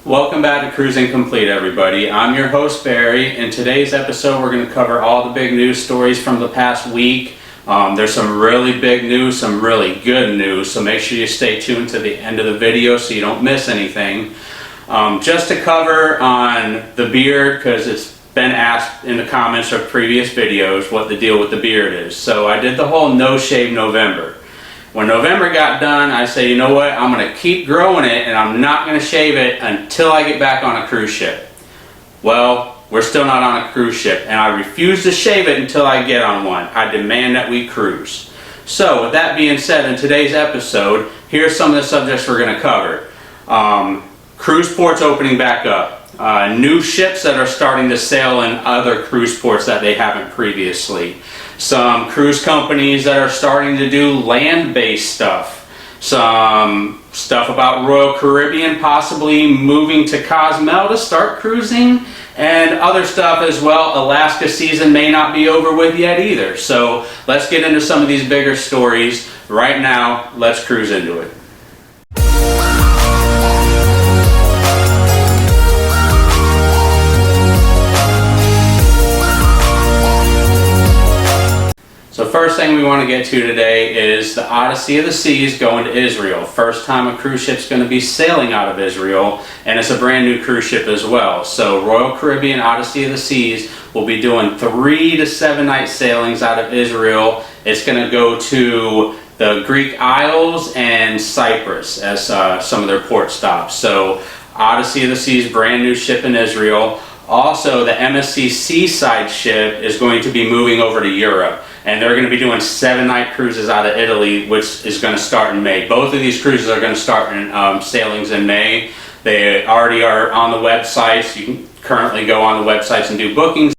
Welcome back to Cruising Complete, everybody. I'm your host, Barry. In today's episode, we're going to cover all the big news stories from the past week. There's some really big news, some really good news, so make sure you stay tuned to the end of the video so you don't miss anything. Just to cover on the beard, because it's been asked in the comments of previous videos what the deal with the beard is. So I did the whole no shave November. When November got done, I said, you know what, I'm going to keep growing it and I'm not going to shave it until I get back on a cruise ship. Well, we're still not on a cruise ship and I refuse to shave it until I get on one. I demand that we cruise. So with that being said, in today's episode, here's some of the subjects we're going to cover. Cruise ports opening back up. New ships that are starting to sail in other cruise ports that they haven't previously. Some cruise companies that are starting to do land-based stuff. Some stuff about Royal Caribbean possibly moving to Cozumel to start cruising, and other stuff as well. Alaska season may not be over with yet either. So let's get into some of these bigger stories. Right now, let's cruise into it. So first thing we want to get to today is the Odyssey of the Seas going to Israel. First time a cruise ship's going to be sailing out of Israel, and it's a brand new cruise ship as well. So Royal Caribbean Odyssey of the Seas will be doing 3 to 7 night sailings out of Israel. It's going to go to the Greek Isles and Cyprus as some of their port stops. So Odyssey of the Seas, brand new ship in Israel. Also, the MSC Seaside ship is going to be moving over to Europe. And they're going to be doing 7-night cruises out of Italy, which is going to start in May. Both of these cruises are going to start in sailings in May. They already are on the websites. You can currently go on the websites and do bookings.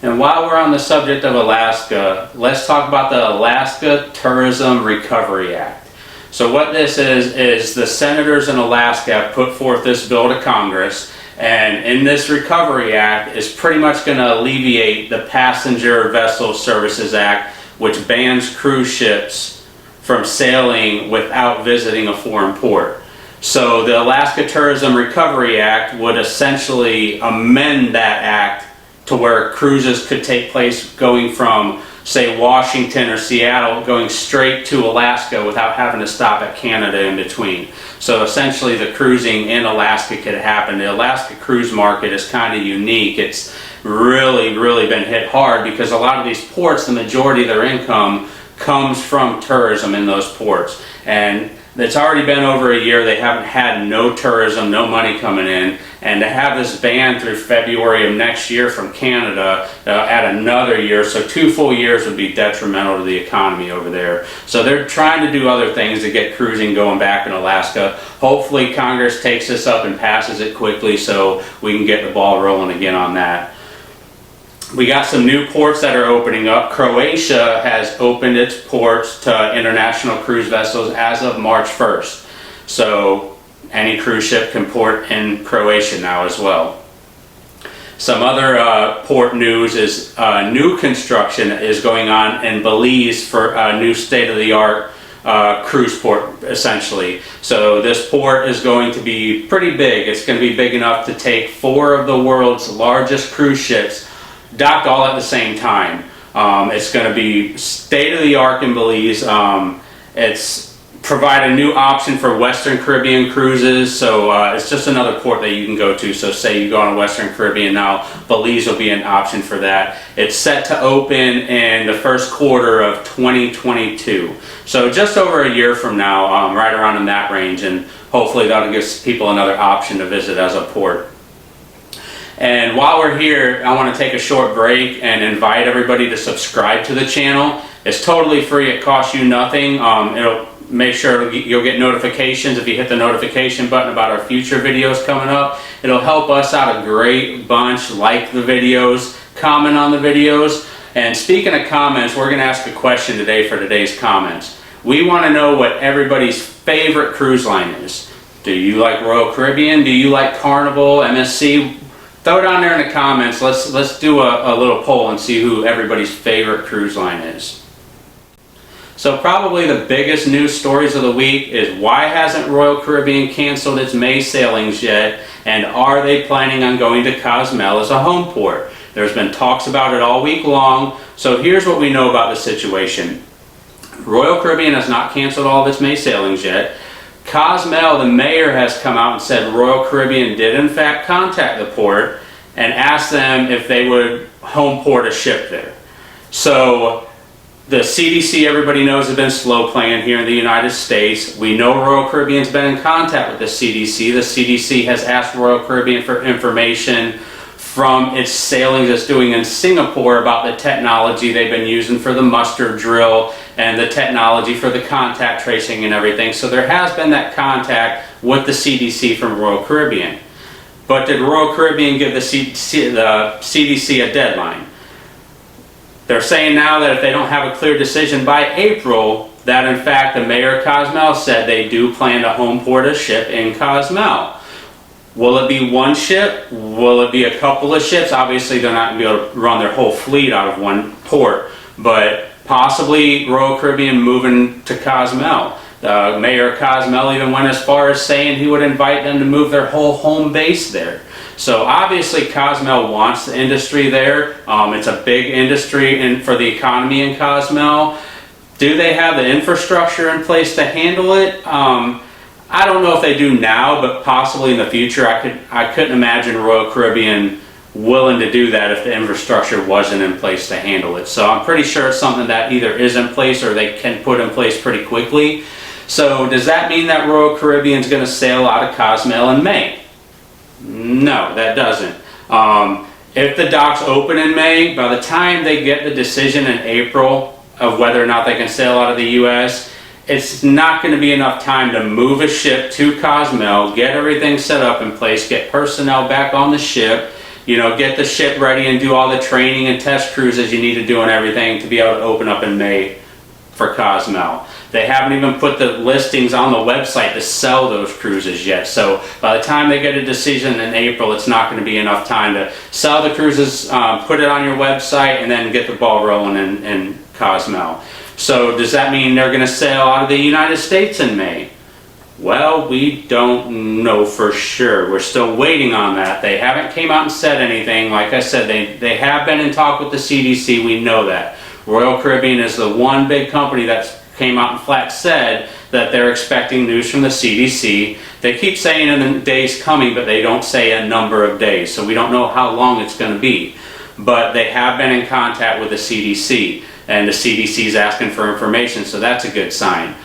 And while we're on the subject of Alaska, let's talk about the Alaska Tourism Recovery Act. So what this is the senators in Alaska have put forth this bill to Congress, and in this Recovery Act is pretty much going to alleviate the Passenger Vessel Services Act, which bans cruise ships from sailing without visiting a foreign port. So the Alaska Tourism Recovery Act would essentially amend that act to where cruises could take place going from, say, Washington or Seattle, going straight to Alaska without having to stop at Canada in between. So essentially the cruising in Alaska could happen. The Alaska cruise market is kind of unique. It's really been hit hard because a lot of these ports, the majority of their income comes from tourism in those ports. And It's already been over a year. They haven't had no tourism, no money coming in, and to have this ban through February of next year from Canada, add another year, so 2 full years would be detrimental to the economy over there. So they're trying to do other things to get cruising going back in Alaska. Hopefully Congress takes this up and passes it quickly so we can get the ball rolling again on that. We got some new ports that are opening up. Croatia has opened its ports to international cruise vessels as of March 1st. So any cruise ship can port in Croatia now as well. Some other port news is new construction is going on in Belize for a new state-of-the-art cruise port, essentially. So this port is going to be pretty big. It's going to be big enough to take 4 of the world's largest cruise ships docked all at the same time. It's going to be state-of-the-art in Belize. It's provide a new option for Western Caribbean cruises, so it's just another port that you can go to. So say you go on a Western Caribbean now, Belize will be an option for that. It's set to open in the first quarter of 2022. So just over a year from now, right around in that range, and hopefully that'll give people another option to visit as a port. And while we're here, I want to take a short break and invite everybody to subscribe to the channel. It's totally free. It costs you nothing. It'll make sure you'll get notifications if you hit the notification button about our future videos coming up. It'll help us out a great bunch. Like the videos, comment on the videos. And speaking of comments, we're going to ask a question today for today's comments. We want to know what everybody's favorite cruise line is. Do you like Royal Caribbean? Do you like Carnival, MSC? Throw it down there in the comments. Let's do a little poll and see who everybody's favorite cruise line is. So probably the biggest news stories of the week is why hasn't Royal Caribbean canceled its May sailings yet, and are they planning on going to Cozumel as a home port? There's been talks about it all week long. So here's what we know about the situation. Royal Caribbean has not canceled all of its May sailings yet. Cozumel, the mayor, has come out and said Royal Caribbean did in fact contact the port and asked them if they would home port a ship there. So the CDC, everybody knows, has been slow playing here in the United States. We know Royal Caribbean's been in contact with the CDC. The CDC has asked Royal Caribbean for information from its sailings it's doing in Singapore about the technology they've been using for the muster drill and the technology for the contact tracing and everything. So there has been that contact with the CDC from Royal Caribbean. But did Royal Caribbean give the CDC a deadline? They're saying now that if they don't have a clear decision by April, that in fact the mayor of Cozumel said they do plan to home port a ship in Cozumel. Will it be one ship? Will it be a couple of ships? Obviously they're not going to be able to run their whole fleet out of one port, but possibly Royal Caribbean moving to Cozumel. The mayor of Cozumel even went as far as saying he would invite them to move their whole home base there. So obviously Cozumel wants the industry there. It's a big industry for the economy in Cozumel. Do they have the infrastructure in place to handle it? I don't know if they do now, but possibly in the future. I couldn't imagine Royal Caribbean willing to do that if the infrastructure wasn't in place to handle it. So I'm pretty sure it's something that either is in place or they can put in place pretty quickly. So does that mean that Royal Caribbean is going to sail out of Cozumel in May? No, that doesn't. If the docks open in May, by the time they get the decision in April of whether or not they can sail out of the U.S., it's not going to be enough time to move a ship to Cozumel, get everything set up in place, get personnel back on the ship, get the ship ready and do all the training and test cruises you need to do and everything to be able to open up in May for Cozumel. They haven't even put the listings on the website to sell those cruises yet. So by the time they get a decision in April, it's not going to be enough time to sell the cruises, put it on your website, and then get the ball rolling in Cozumel. So does that mean they're going to sail out of the United States in May? Well, we don't know for sure. We're still waiting on that. They haven't came out and said anything. Like I said, they have been in talk with the CDC. We know that. Royal Caribbean is the one big company that's came out and flat said that they're expecting news from the CDC. They keep saying in the days coming, but they don't say a number of days. So we don't know how long it's going to be. But they have been in contact with the CDC. And the CDC is asking for information, so that's a good sign.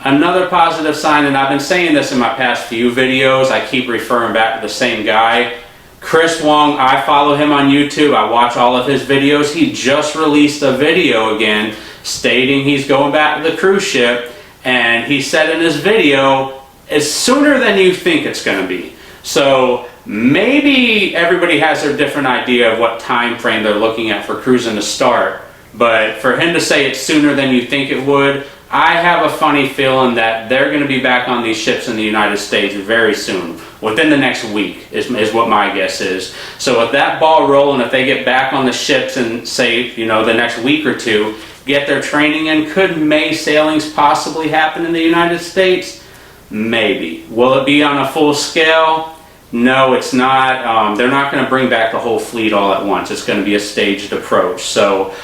Another positive sign, and I've been saying this in my past few videos, I keep referring back to the same guy. Chris Wong, I follow him on YouTube, I watch all of his videos. He just released a video again stating he's going back to the cruise ship, and he said in his video, it's sooner than you think it's going to be. So maybe everybody has their different idea of what time frame they're looking at for cruising to start, but for him to say it's sooner than you think it would, I have a funny feeling that they're going to be back on these ships in the United States very soon. Within the next week is what my guess is. So with that ball rolling, if they get back on the ships and say, the next week or two, get their training in, could May sailings possibly happen in the United States? Maybe. Will it be on a full scale? No, it's not. They're not going to bring back the whole fleet all at once. It's going to be a staged approach. So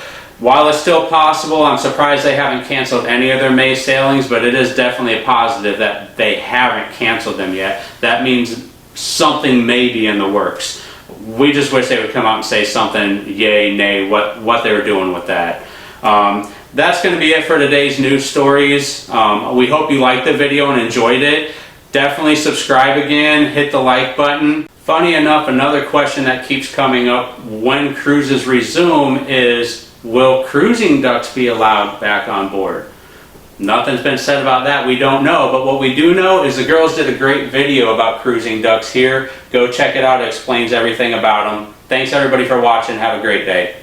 while it's still possible, I'm surprised they haven't canceled any of their May sailings, but it is definitely a positive that they haven't canceled them yet. That means something may be in the works. We just wish they would come out and say something, yay, nay, what they were doing with that. That's going to be it for today's news stories. We hope you liked the video and enjoyed it. Definitely subscribe again, hit the like button. Funny enough, another question that keeps coming up when cruises resume is, will cruising ducks be allowed back on board? Nothing's been said about that. We don't know, but what we do know is the girls did a great video about cruising ducks here. Go check it out. It explains everything about them. Thanks everybody for watching. Have a great day.